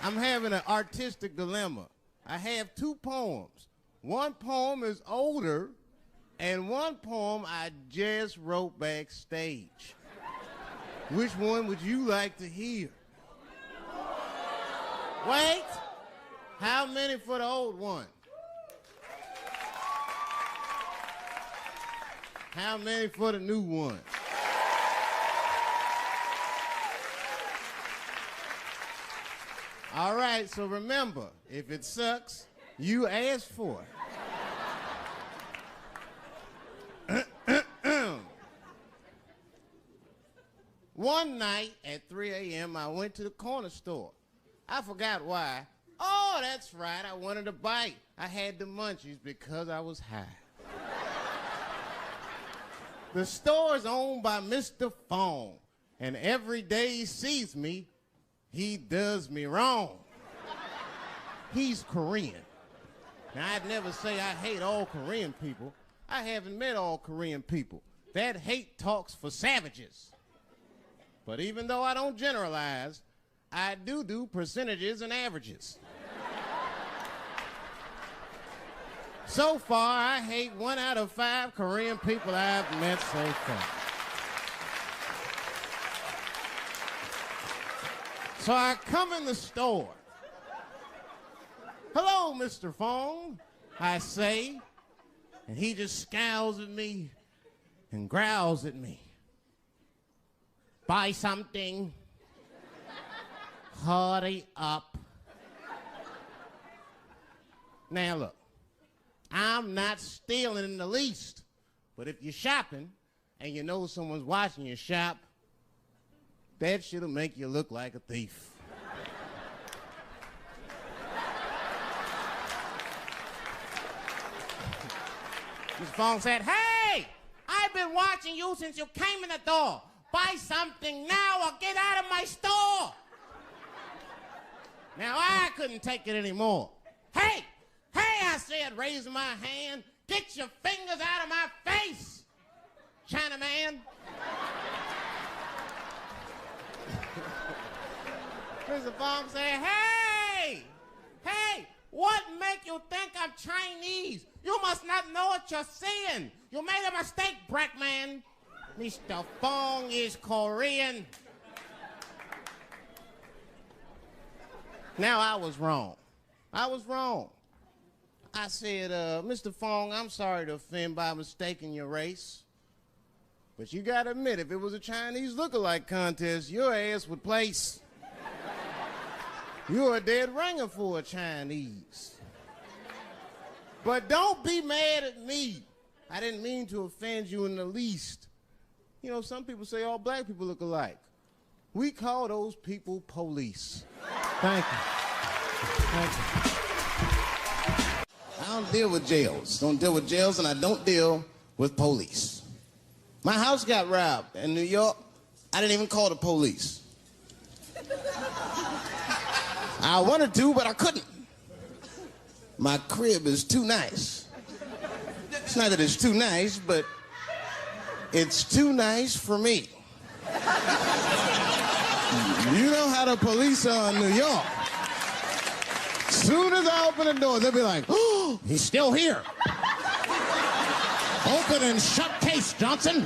I'm having an artistic dilemma. I have two poems. One poem is older, and one poem I just wrote backstage. Which one would you like to hear? Wait! How many for the old one? How many for the new one? All right, so remember, if it sucks, you ask for it. One night at 3 a.m., I went to the corner store. I forgot why. Oh, that's right, I wanted a bite. I had the munchies because I was high. The store is owned by Mr. Fong, and every day he sees me, he does me wrong. He's Korean. Now, I'd never say I hate all Korean people. I haven't met all Korean people. That hate talks for savages. But even though I don't generalize, I do percentages and averages. So far, I hate 1 out of 5 Korean people I've met so far. So I come in the store. Hello, Mr. Fong, I say, and he just scowls at me and growls at me. Buy something. Hurry up. Now look, I'm not stealing in the least, but if you're shopping and you know someone's watching you shop, that shit'll make you look like a thief. Mr. Fong said, hey, I've been watching you since you came in the door. Buy something now or get out of my store. Now, I couldn't take it anymore. Hey, I said, raising my hand, get your fingers out of my face, Chinaman. Mr. Fong said, hey, what make you think I'm Chinese? You must not know what you're saying. You made a mistake, Brackman. Mr. Fong is Korean. Now, I was wrong. I said, Mr. Fong, I'm sorry to offend by mistaking your race. But you gotta admit, if it was a Chinese look-alike contest, your ass would place. You're a dead ringer for a Chinese. But don't be mad at me. I didn't mean to offend you in the least. You know, some people say all black people look alike. We call those people police. Thank you. Thank you. I don't deal with jails. Don't deal with jails, and I don't deal with police. My house got robbed in New York. I didn't even call the police. I wanted to, but I couldn't. My crib is too nice. It's not that it's too nice, but it's too nice for me. You know how the police are in New York. Soon as I open the door, they'll be like, oh, he's still here. Open and shut case, Johnson.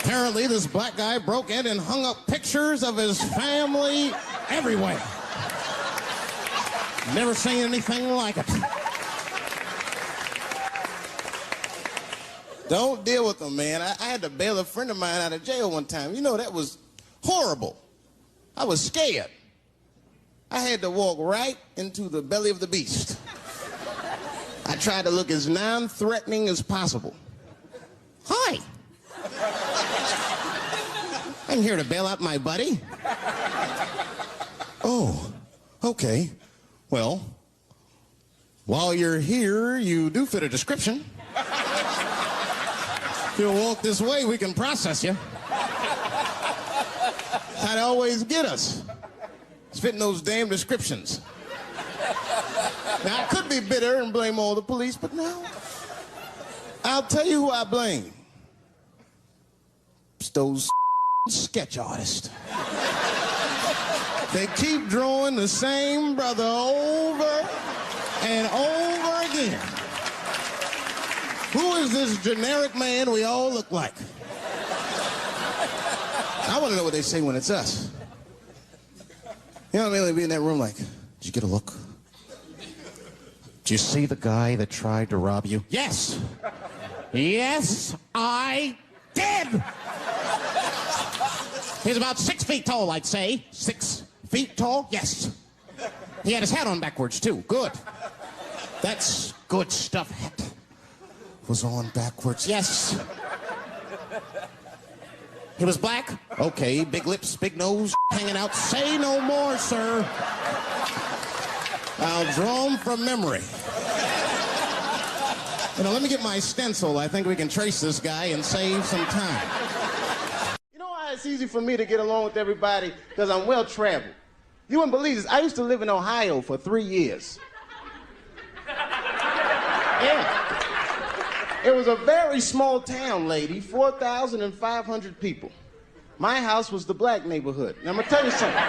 Apparently, this black guy broke in and hung up pictures of his family everywhere. Never seen anything like it. Don't deal with them, man. I had to bail a friend of mine out of jail one time. You know, that was horrible. I was scared. I had to walk right into the belly of the beast. I tried to look as non-threatening as possible. Hi. I'm here to bail out my buddy. Oh, okay. Well, while you're here, you do fit a description. If you'll walk this way, we can process you. That'd always get us. It's fitting those damn descriptions. Now, I could be bitter and blame all the police, but no. I'll tell you who I blame. It's those sketch artists. They keep drawing the same brother over and over again. Who is this generic man we all look like? I want to know what they say when it's us. You know what I mean? They'd be in that room like, did you get a look? Did you see the guy that tried to rob you? Yes. Yes, I did. He's about 6 feet tall, I'd say. 6 feet tall? Yes. He had his hat on backwards, too. Good. That's good stuff. Hat was on backwards. Yes. He was black? Okay, big lips, big nose, hanging out. Say no more, sir. I'll draw him from memory. You know, let me get my stencil. I think we can trace this guy and save some time. You know why it's easy for me to get along with everybody? Because I'm well-traveled. You wouldn't believe this. I used to live in Ohio for 3 years. Yeah. It was a very small town, lady, 4,500 people. My house was the black neighborhood. Now, I'm going to tell you something.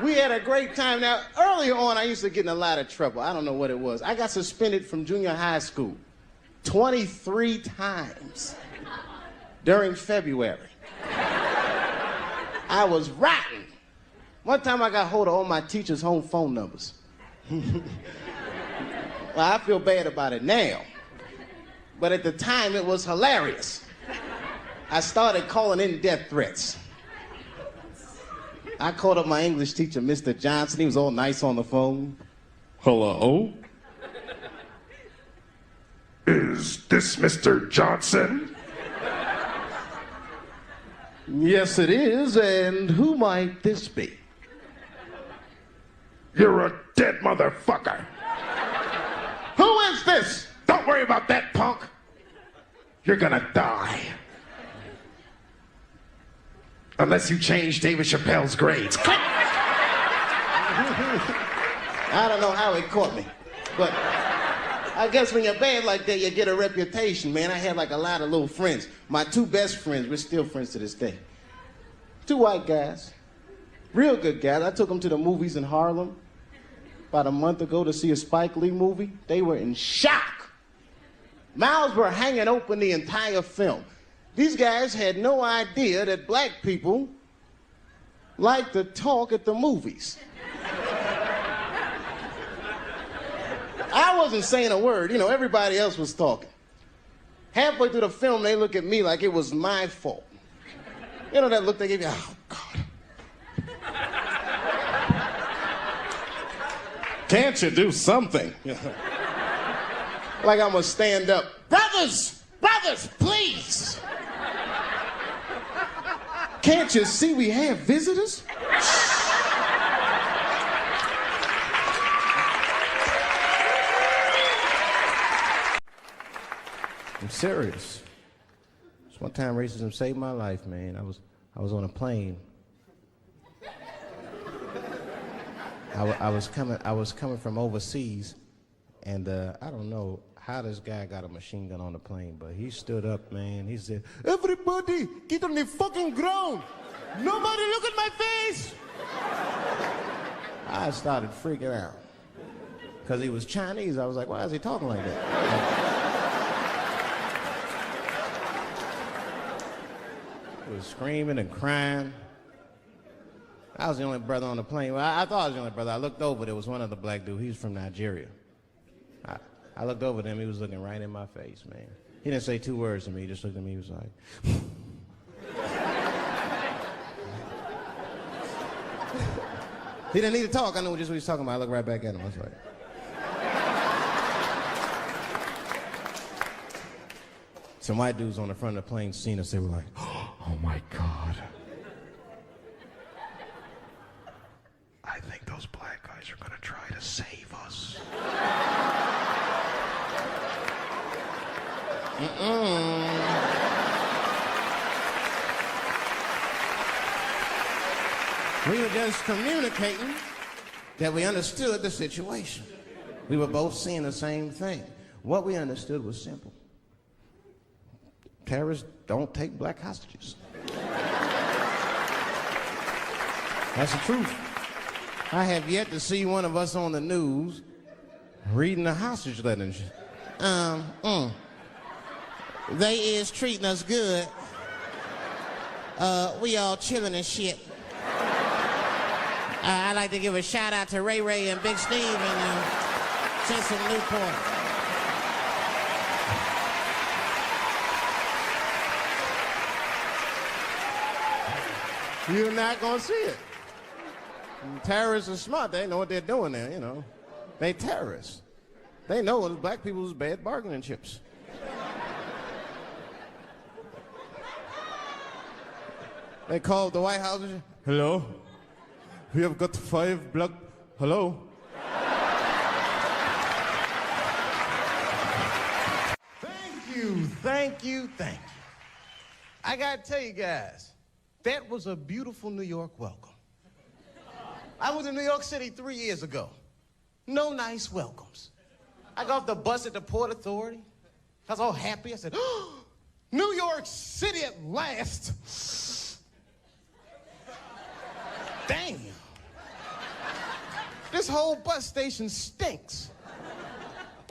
We had a great time. Now, earlier on, I used to get in a lot of trouble. I don't know what it was. I got suspended from junior high school 23 times during February. I was rotten. One time I got hold of all my teachers' home phone numbers. Well, I feel bad about it now. But at the time, it was hilarious. I started calling in death threats. I called up my English teacher, Mr. Johnson. He was all nice on the phone. Hello? Is this Mr. Johnson? Yes, it is. And who might this be? You're a dead motherfucker. Who is this? Don't worry about that, punk. You're gonna die. Unless you change David Chappelle's grades. Click! I don't know how it caught me, but I guess when you're bad like that, you get a reputation, man. I had like a lot of little friends. My 2 best friends, we're still friends to this day. 2 white guys, real good guys. I took them to the movies in Harlem about a month ago to see a Spike Lee movie. They were in shock. Mouths were hanging open the entire film. These guys had no idea that black people like to talk at the movies. I wasn't saying a word. You know, everybody else was talking. Halfway through the film, they look at me like it was my fault. You know that look they give you? Oh, God. Can't you do something? Like I'm gonna stand up. Brothers, please. Can't you see we have visitors? I'm serious. This one time racism saved my life, man. I was on a plane. I was coming from overseas, and I don't know how this guy got a machine gun on the plane, but he stood up, man. He said, "Everybody, get on the fucking ground. Nobody look at my face." I started freaking out. Because he was Chinese. I was like, why is he talking like that? He was screaming and crying. I was the only brother on the plane. Well, I thought I was the only brother. I looked over, there was one other black dude. He was from Nigeria. I looked over at him, he was looking right in my face, man. He didn't say 2 words to me, he just looked at me, he was like... He didn't need to talk, I knew just what he was talking about. I looked right back at him, I was like... Some white dudes on the front of the plane seen us, they were like, oh my God. I think those black guys are gonna try to save us. We were just communicating that we understood the situation. We were both seeing the same thing. What we understood was simple. Terrorists don't take black hostages. That's the truth. I have yet to see one of us on the news reading a hostage letter and shit. They is treating us good. We all chilling and shit. I'd like to give a shout out to Ray Ray and Big Steve and Jensen Newport. You're not gonna see it. Terrorists are smart. They know what they're doing there, you know. They terrorists. They know black people's bad bargaining chips. They called the White House and said, hello? We have got 5 black... Hello? Thank you, thank you, thank you. I gotta tell you guys, that was a beautiful New York welcome. I was in New York City 3 years ago. No nice welcomes. I got off the bus at the Port Authority. I was all happy. I said, oh, New York City at last. Damn. This whole bus station stinks.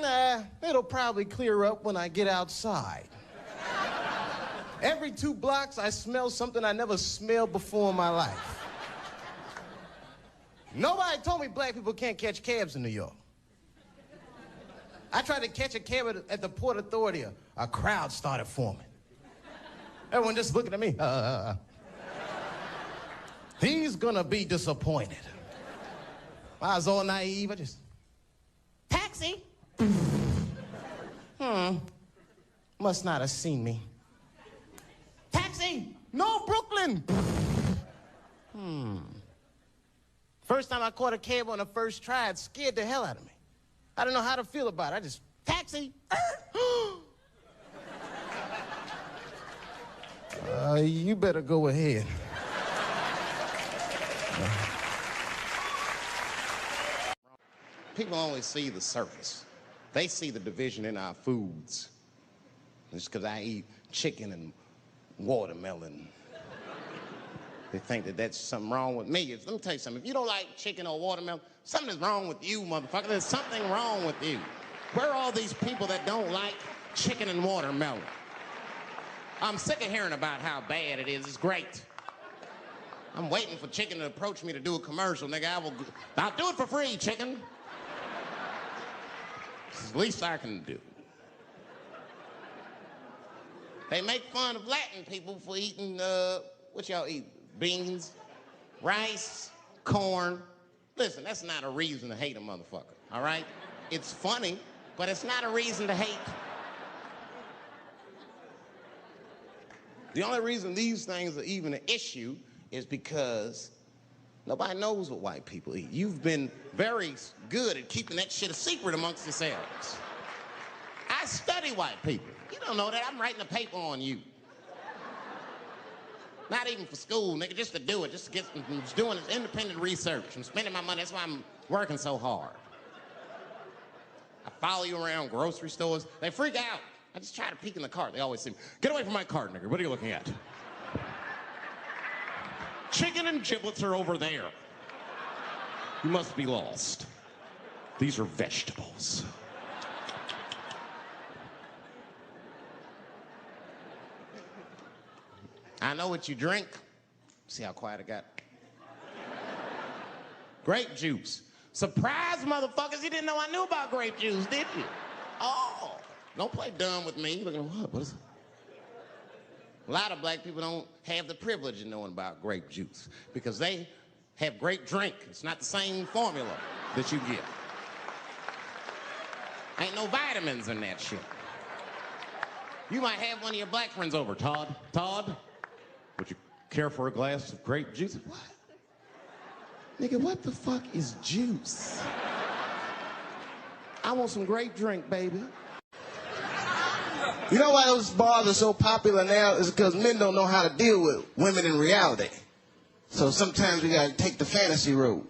Nah, it'll probably clear up when I get outside. Every 2 blocks, I smell something I never smelled before in my life. Nobody told me black people can't catch cabs in New York. I tried to catch a cab at the Port Authority. A crowd started forming. Everyone just looking at me. He's gonna be disappointed. I was all naive. I just, taxi. Must not have seen me. Taxi. No, Brooklyn. First time I caught a cab on the first try, it scared the hell out of me. I didn't know how to feel about it. I just, taxi. You better go ahead. People only see the surface. They see the division in our foods. Just because I eat chicken and watermelon. They think that that's something wrong with me. Let me tell you something. If you don't like chicken or watermelon, something is wrong with you, motherfucker. There's something wrong with you. Where are all these people that don't like chicken and watermelon? I'm sick of hearing about how bad it is. It's great. I'm waiting for chicken to approach me to do a commercial, nigga. I'll do it for free, chicken. It's the least I can do. They make fun of Latin people for eating, what y'all eat? Beans, rice, corn. Listen, that's not a reason to hate a motherfucker, all right? It's funny, but it's not a reason to hate. The only reason these things are even an issue is because nobody knows what white people eat. You've been very good at keeping that shit a secret amongst yourselves. I study white people. You don't know that. I'm writing a paper on you. Not even for school, nigga, just to do it, just to get, I'm just doing this independent research. I'm spending my money, that's why I'm working so hard. I follow you around grocery stores. They freak out. I just try to peek in the cart. They always say, get away from my cart, nigga. What are you looking at? Chicken and giblets are over there. You must be lost. These are vegetables. I know what you drink. See how quiet I got? Grape juice. Surprise, motherfuckers, you didn't know I knew about grape juice, did you? Oh, don't play dumb with me. Looking at what is it? A lot of black people don't have the privilege of knowing about grape juice because they have grape drink. It's not the same formula that you get. Ain't no vitamins in that shit. You might have one of your black friends over. Todd, would you care for a glass of grape juice? What? Nigga, what the fuck is juice? I want some grape drink, baby. You know why those bars are so popular now is because men don't know how to deal with women in reality. So sometimes we gotta take the fantasy road.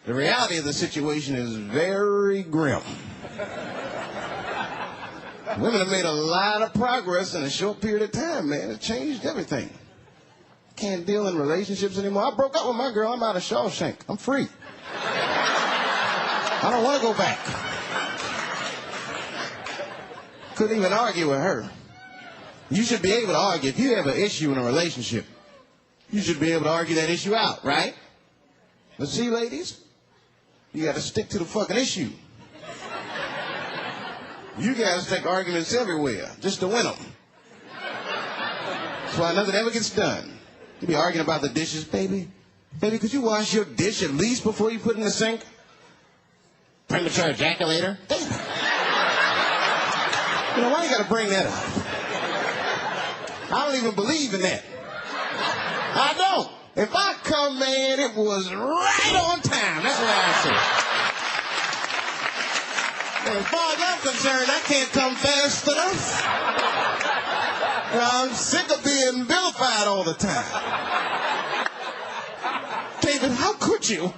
The reality of the situation is very grim. Women have made a lot of progress in a short period of time, man. It changed everything. can't deal in relationships anymore. I broke up with my girl. I'm out of Shawshank. I'm free. I don't want to go back. Couldn't even argue with her. You should be able to argue. If you have an issue in a relationship, you should be able to argue that issue out, right? But see, ladies, you got to stick to the fucking issue. You guys take arguments everywhere just to win them. That's why nothing ever gets done. You be arguing about the dishes, baby. Baby, could you wash your dish at least before you put it in the sink? Premature ejaculator? Damn. You know, why you gotta bring that up? I don't even believe in that. I don't. If I come, man, it was right on time. That's what I say. And as far as I'm concerned, I can't come fast enough. I'm sick of being vilified all the time. David, how could you?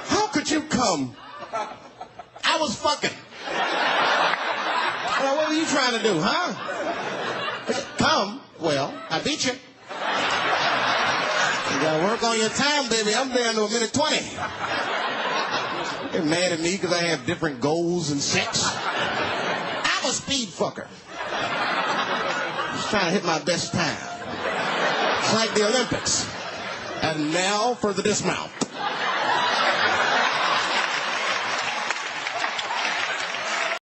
How could you come? I was fucking. Well, what were you trying to do, huh? Come. Well, I beat you. You gotta work on your time, baby. I'm down to a minute 20. They're mad at me because I have different goals and sex. I'm a speed fucker. Just trying to hit my best time. It's like the Olympics. And now for the dismount.